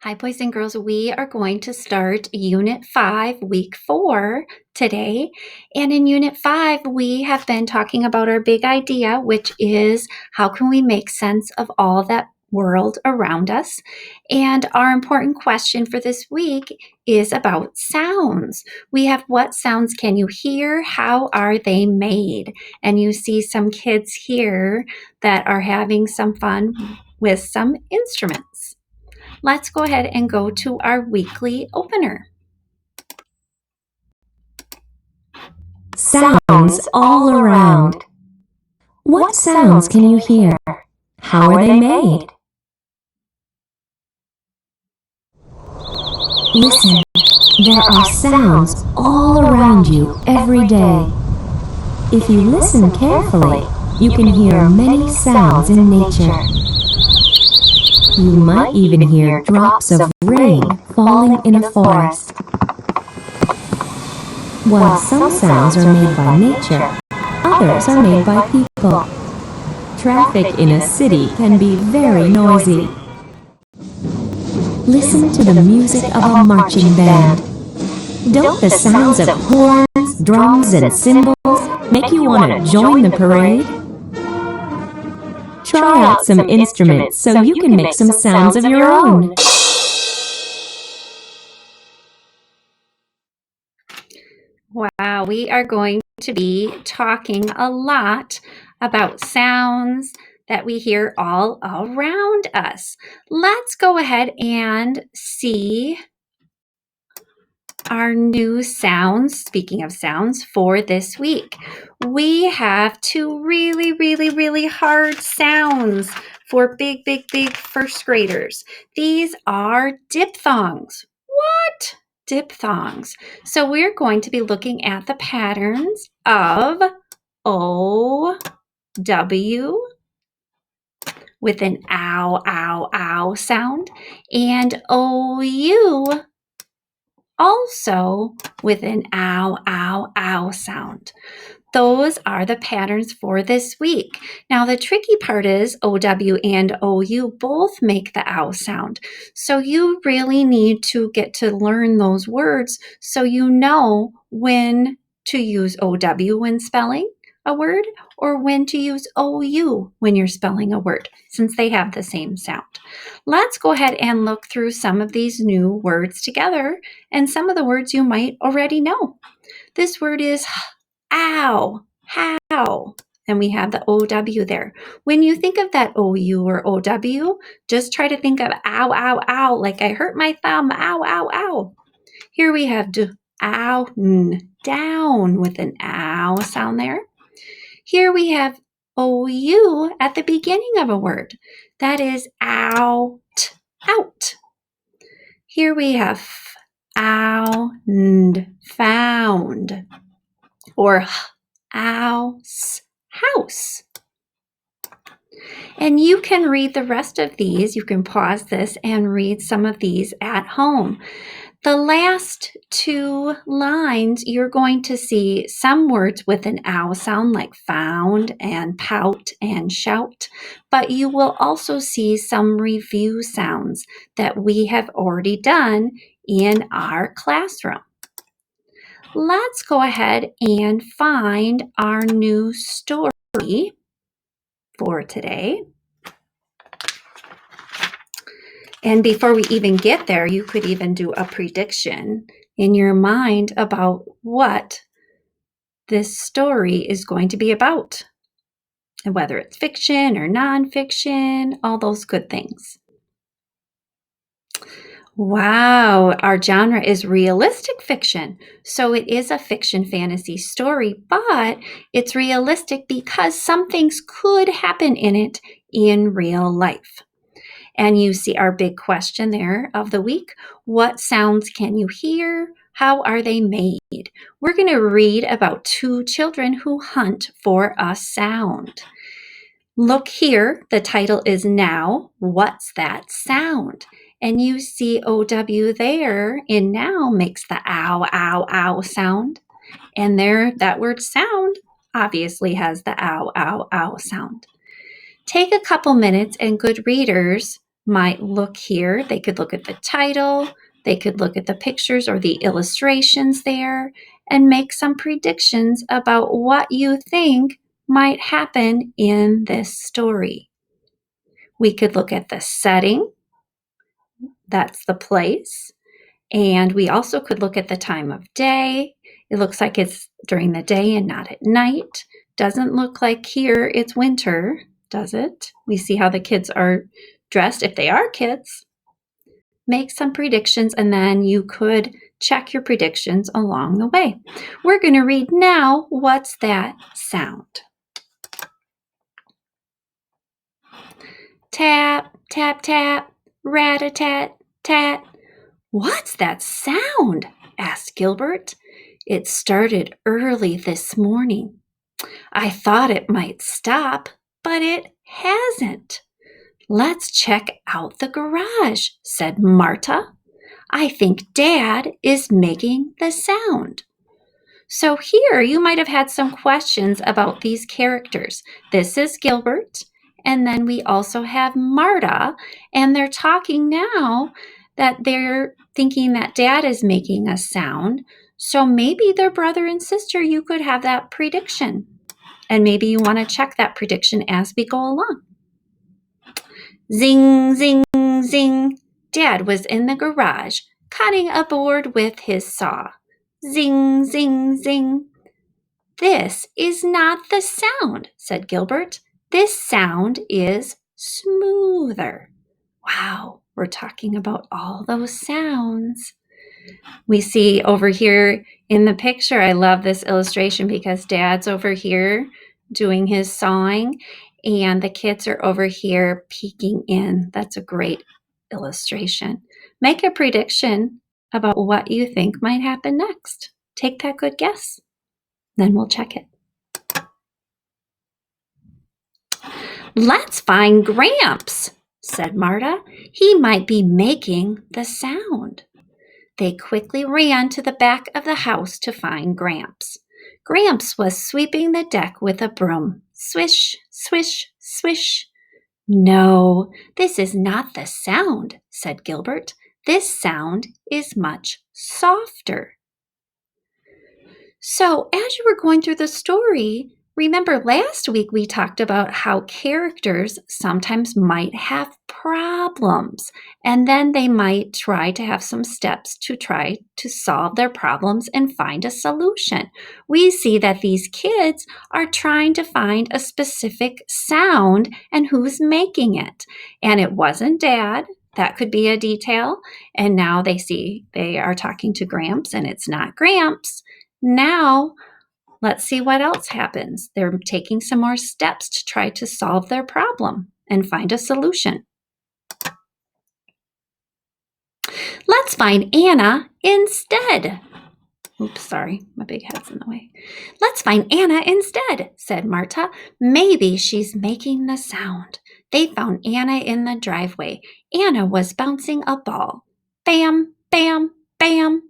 Hi, boys and girls. We are going to start Unit 5, Week 4 today. And in Unit 5, we have been talking about our big idea, which is how can we make sense of all that world around us? And our important question for this week is about sounds. We have what sounds can you hear? How are they made? And you see some kids here that are having some fun with some instruments. Let's go ahead and go to our weekly opener. Sounds all around. What sounds can you hear? How are they made? Listen, there are sounds all around you every day. If you listen carefully, you can hear many sounds in nature. You might even hear drops of rain falling in a forest. While some sounds are made by nature, others are made by people. Traffic in a city can be very noisy. Listen to the music of a marching band. Don't the sounds of horns, drums, and cymbals make you want to join the parade? Try out some instruments so you can make some sounds of your own. Wow, we are going to be talking a lot about sounds that we hear all around us. Let's go ahead and see our new sounds, speaking of sounds, for this week. We have two really hard sounds for big first graders. These are diphthongs. What? Diphthongs. So we're going to be looking at the patterns of O, W, with an ow sound, and OU, also with an ow sound. Those are the patterns for this week. Now, the tricky part is OW and OU both make the ow sound. So you really need to get to learn those words so you know when to use OW when spelling a word or when to use OU when you're spelling a word, since they have the same sound. Let's go ahead and look through some of these new words together and some of the words you might already know. This word is ow, how, and we have the OW there. When you think of that OU or OW, just try to think of ow, like I hurt my thumb, ow. Here we have ow, down with an ow sound there. Here we have OU at the beginning of a word. That is out. Here we have found, or house. And you can read the rest of these. You can pause this and read some of these at home. The last two lines, you're going to see some words with an ow sound like found and pout and shout, but you will also see some review sounds that we have already done in our classroom. Let's go ahead and find our new story for today. And before we even get there, you could even do a prediction in your mind about what this story is going to be about, and whether it's fiction or nonfiction, all those good things. Wow, our genre is realistic fiction. So it is a fiction fantasy story, but it's realistic because some things could happen in it in real life. And you see our big question there of the week. What sounds can you hear? How are they made? We're going to read about two children who hunt for a sound. Look here, the title is Now, What's That Sound? And you see OW there in now makes the ow sound. And there, that word sound obviously has the ow sound. Take a couple minutes, and good readers, might look here. They could look at the title, they could look at the pictures or the illustrations there and make some predictions about what you think might happen in this story. We could look at the setting, that's the place, and we also could look at the time of day. It looks like it's during the day and not at night. Doesn't look like here it's winter, does it? We see how the kids are dressed, if they are kids. Make some predictions, and then you could check your predictions along the way. We're going to read now, what's that sound? Tap, tap, tap, rat-a-tat-tat. What's that sound? Asked Gilbert. It started early this morning. I thought it might stop, but it hasn't. Let's check out the garage, said Marta. I think Dad is making the sound. So here you might have had some questions about these characters. This is Gilbert, and then we also have Marta, and they're talking now that they're thinking that Dad is making a sound. So maybe their brother and sister, you could have that prediction. And maybe you want to check that prediction as we go along. Zing, zing, zing. Dad was in the garage, cutting a board with his saw. Zing, zing, zing. This is not the sound, said Gilbert. This sound is smoother. Wow, we're talking about all those sounds. We see over here in the picture, I love this illustration because Dad's over here doing his sawing and the kids are over here peeking in. That's a great illustration. Make a prediction about what you think might happen next. Take that good guess. Then we'll check it. Let's find Gramps, said Marta. He might be making the sound. They quickly ran to the back of the house to find Gramps. Gramps was sweeping the deck with a broom. Swish, swish, swish. No, this is not the sound, said Gilbert. This sound is much softer. So, as you were going through the story, remember last week we talked about how characters sometimes might have problems, and then they might try to have some steps to try to solve their problems and find a solution. We see that these kids are trying to find a specific sound and who's making it. And it wasn't Dad. That could be a detail. And now they see they are talking to Gramps and it's not Gramps. Now, let's see what else happens. They're taking some more steps to try to solve their problem and find a solution. Let's find Anna instead. Oops, sorry, my big head's in the way. Let's find Anna instead, said Marta. Maybe she's making the sound. They found Anna in the driveway. Anna was bouncing a ball. Bam, bam, bam.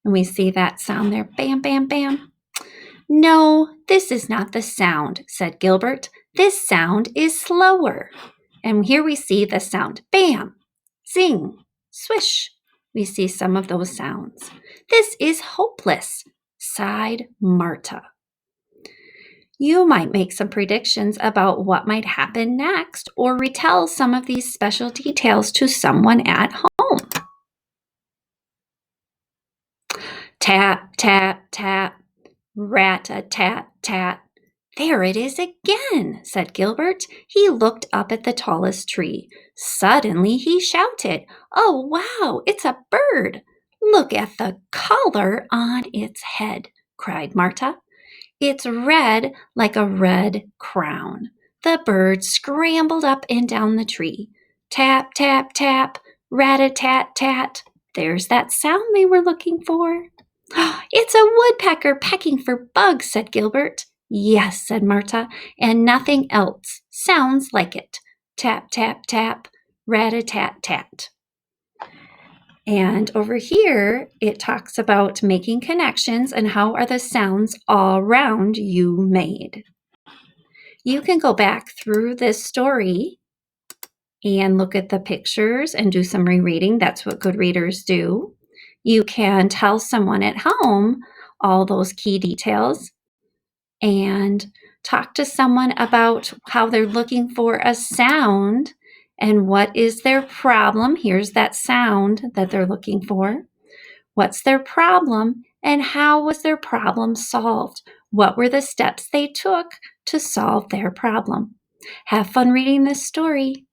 And we see that sound there, bam, bam, bam. No, this is not the sound, said Gilbert. This sound is slower. And here we see the sound, bam, zing, swish. We see some of those sounds. This is hopeless, sighed Marta. You might make some predictions about what might happen next or retell some of these special details to someone at home. Tap, tap, tap, rat-a-tat-tat. There it is again, said Gilbert. He looked up at the tallest tree. Suddenly he shouted, Oh, wow, it's a bird. Look at the color on its head, cried Marta. It's red like a red crown. The bird scrambled up and down the tree. Tap, tap, tap, rat-a-tat-tat. There's that sound they were looking for. It's a woodpecker pecking for bugs, said Gilbert. Yes, said Marta, and nothing else sounds like it. Tap, tap, tap, rat-a-tat-tat. And over here, it talks about making connections and how are the sounds all around you made. You can go back through this story and look at the pictures and do some rereading. That's what good readers do. You can tell someone at home all those key details and talk to someone about how they're looking for a sound and what is their problem. Here's that sound that they're looking for. What's their problem and how was their problem solved? What were the steps they took to solve their problem? Have fun reading this story.